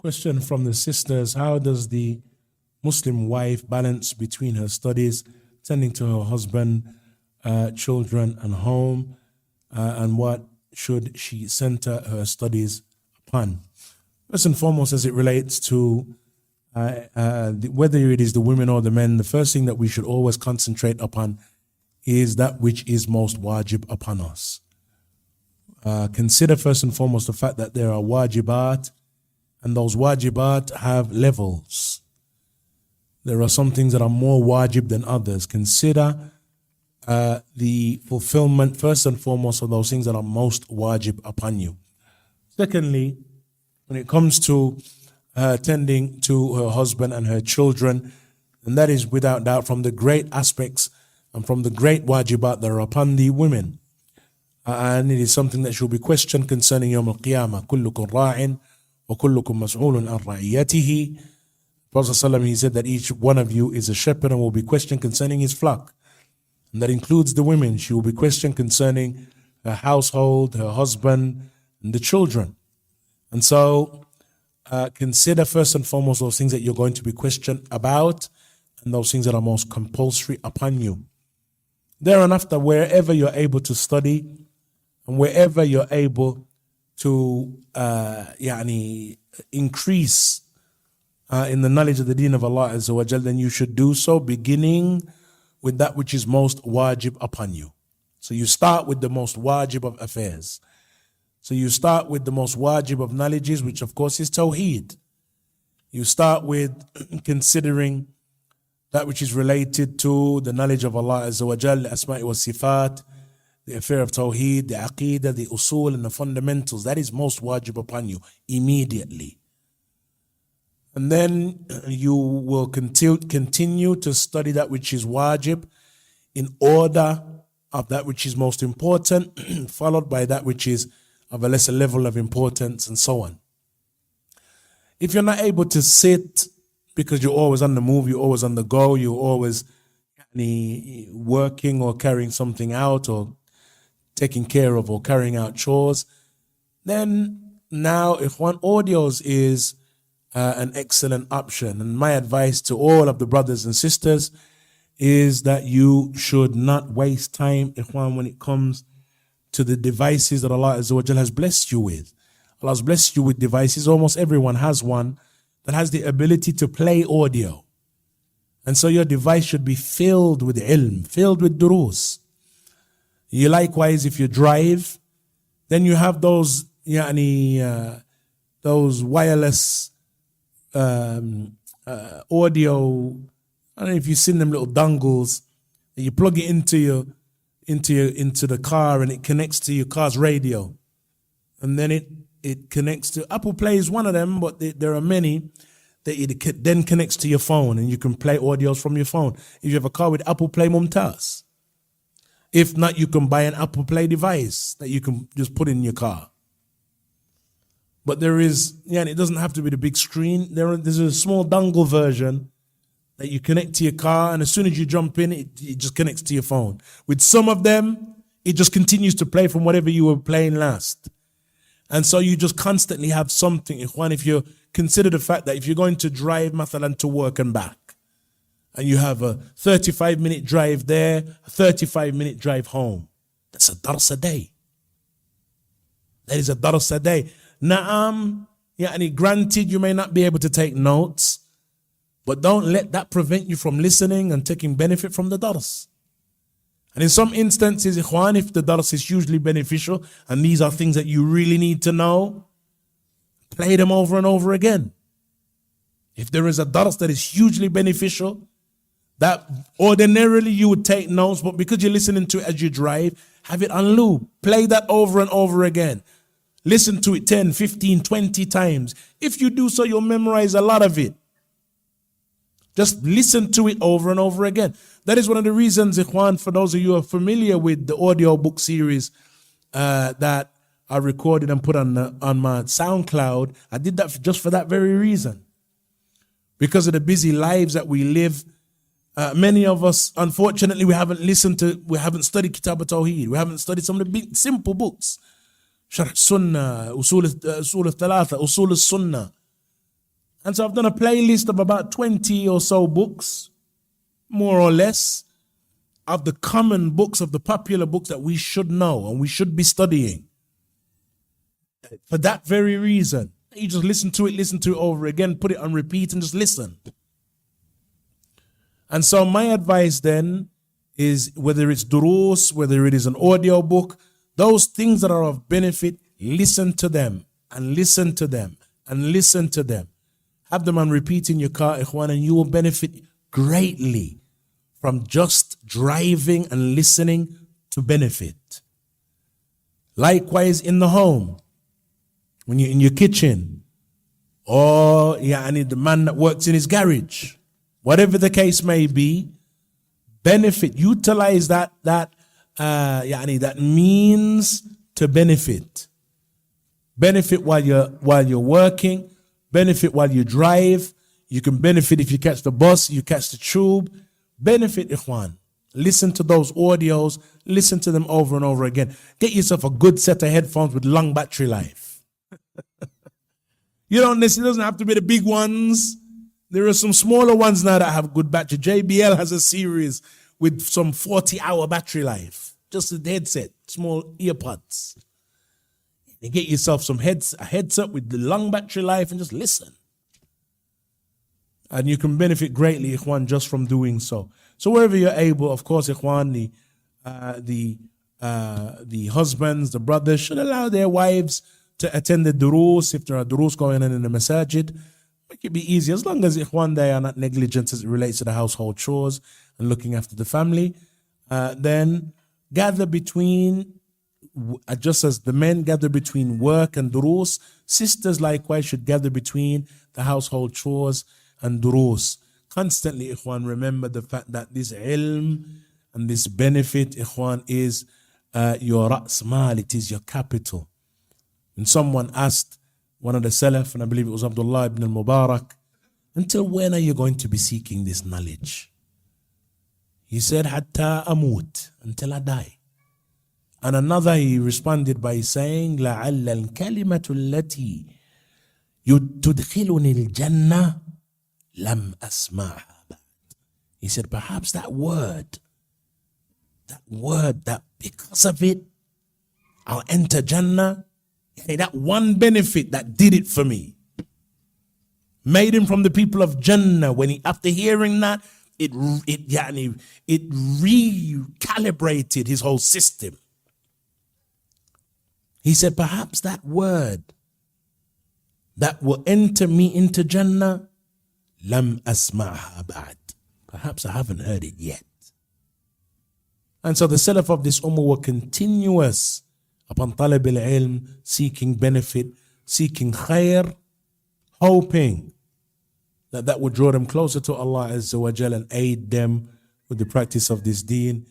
Question from the sisters: how does the Muslim wife balance between her studies, tending to her husband, children, and home, and what should she center her studies upon? First and foremost, as it relates to whether it is the women or the men, the first thing that we should always concentrate upon is that which is most wajib upon us. Consider first and foremost the fact that there are wajibat, and those wajibat have levels. There are some things that are more wajib than others. Consider the fulfillment first and foremost of those things that are most wajib upon you. Secondly, when it comes to tending to her husband and her children, and that is without doubt from the great aspects and from the great wajibat that are upon the women. And it is something that should be questioned concerning Yawm al-Qiyamah. كُلُّكُمْ رَاعٍ وَكُلُّكُمْ مَسْعُولٌ عَنْ رَعِيَّتِهِ. Prophet ﷺ, he said that each one of you is a shepherd and will be questioned concerning his flock. And that includes the women. She will be questioned concerning her household, her husband, and the children. And so consider first and foremost those things that you're going to be questioned about, and those things that are most compulsory upon you. Thereafter, wherever you're able to study and wherever you're able to increase in the knowledge of the deen of Allah Azza wa Jal, then you should do so beginning with that which is most wajib upon you. So you start with the most wajib of affairs. So you start with the most wajib of knowledges, which of course is Tawheed. You start with considering that which is related to the knowledge of Allah Azza wa Jal, the Asma'i wa Sifat, the affair of Tawheed, the Aqidah, the Usul, and the fundamentals. That is most wajib upon you immediately. And then you will continue to study that which is wajib in order of that which is most important, followed by that which is of a lesser level of importance, and so on. If you're not able to sit because you're always on the move, you're always on the go, you're always working or carrying something out or taking care of or carrying out chores, then now Ikhwan Audios is an excellent option. And my advice to all of the brothers and sisters is that you should not waste time, Ikhwan, when it comes to the devices that Allah Azza wa Jal has blessed you with. Allah has blessed you with devices. Almost everyone has one that has the ability to play audio. And so your device should be filled with ilm, filled with durus. You likewise, if you drive, then you have those wireless audio. I don't know if you've seen them little dongles, and you plug it into the car, and it connects to your car's radio, and then it connects to Apple Play is one of them, but there are many that it then connects to your phone, and you can play audios from your phone. If you have a car with Apple Play, mumtaz. If not, you can buy an Apple Play device that you can just put in your car. But there is, and it doesn't have to be the big screen. There's a small dongle version that you connect to your car, and as soon as you jump in, it just connects to your phone. With some of them, it just continues to play from whatever you were playing last. And so you just constantly have something. Ikhwan, if you consider the fact that if you're going to drive, mathalan, to work and back, and you have a 35-minute drive there, a 35-minute drive home, that's a dars a day. That is a dars a day. Na'am, granted, you may not be able to take notes, but don't let that prevent you from listening and taking benefit from the dars. And in some instances, Ikhwan, if the dars is hugely beneficial, and these are things that you really need to know, play them over and over again. If there is a dars that is hugely beneficial, that ordinarily you would take notes, but because you're listening to it as you drive, have it on loop. Play that over and over again. Listen to it 10, 15, 20 times. If you do so, you'll memorize a lot of it. Just listen to it over and over again. That is one of the reasons, Ikhwan, for those of you who are familiar with the audio book series that I recorded and put on my SoundCloud, I did that just for that very reason. Because of the busy lives that we live, many of us, unfortunately, we haven't studied Kitab al-Tawheed. We haven't studied some of the big, simple books. Sharh Sunnah, Usul al-Thalatha, Usul al-Sunnah. And so I've done a playlist of about 20 or so books, more or less, of the common books, of the popular books that we should know and we should be studying. For that very reason, you just listen to it over again, put it on repeat and just listen. And so my advice then is, whether it's durus, whether it is an audio book, those things that are of benefit, listen to them and listen to them and listen to them. Have them on repeat in your car, ikhwan, and you will benefit greatly from just driving and listening to benefit. Likewise in the home, when you're in your kitchen, or the man that works in his garage, whatever the case may be, benefit. Utilize that means to benefit. Benefit while you're working. Benefit while you drive. You can benefit if you catch the bus, you catch the tube. Benefit, ikhwan. Listen to those audios. Listen to them over and over again. Get yourself a good set of headphones with long battery life. You don't necessarily, it doesn't have to be the big ones. There are some smaller ones now that have good battery. JBL has a series with some 40-hour battery life. Just a headset, small earpods. You get yourself a headset with the long battery life and just listen. And you can benefit greatly, ikhwan, just from doing so. So wherever you're able, of course, ikhwan, the husbands, the brothers should allow their wives to attend the durus. If there are durus going on in the masajid, make it be easy. As long as ikhwan, they are not negligent as it relates to the household chores and looking after the family, then gather between, just as the men gather between work and durus, sisters likewise should gather between the household chores and durus. Constantly, ikhwan, remember the fact that this ilm and this benefit, ikhwan, is your ra's mal, it is your capital. And someone asked one of the Salaf, and I believe it was Abdullah ibn al-Mubarak, until when are you going to be seeking this knowledge? He said, Hatta amut, until I die. And another, he responded by saying, لَعَلَّ الْكَلِمَةُ الَّتِي تُدْخِلُنِ الْجَنَّةِ لَمْ أَسْمَعْهَا بَعْدَ. He said, perhaps that word that because of it, I'll enter Jannah. That one benefit that did it for me, made him from the people of Jannah. When after hearing that, it recalibrated his whole system. He said, perhaps that word that will enter me into Jannah, lam asma'ha ba'd. Perhaps I haven't heard it yet. And so the Salaf of this ummah were continuous upon talab al-ilm, seeking benefit, seeking khair, hoping that would draw them closer to Allah Azza wa Jal and aid them with the practice of this deen.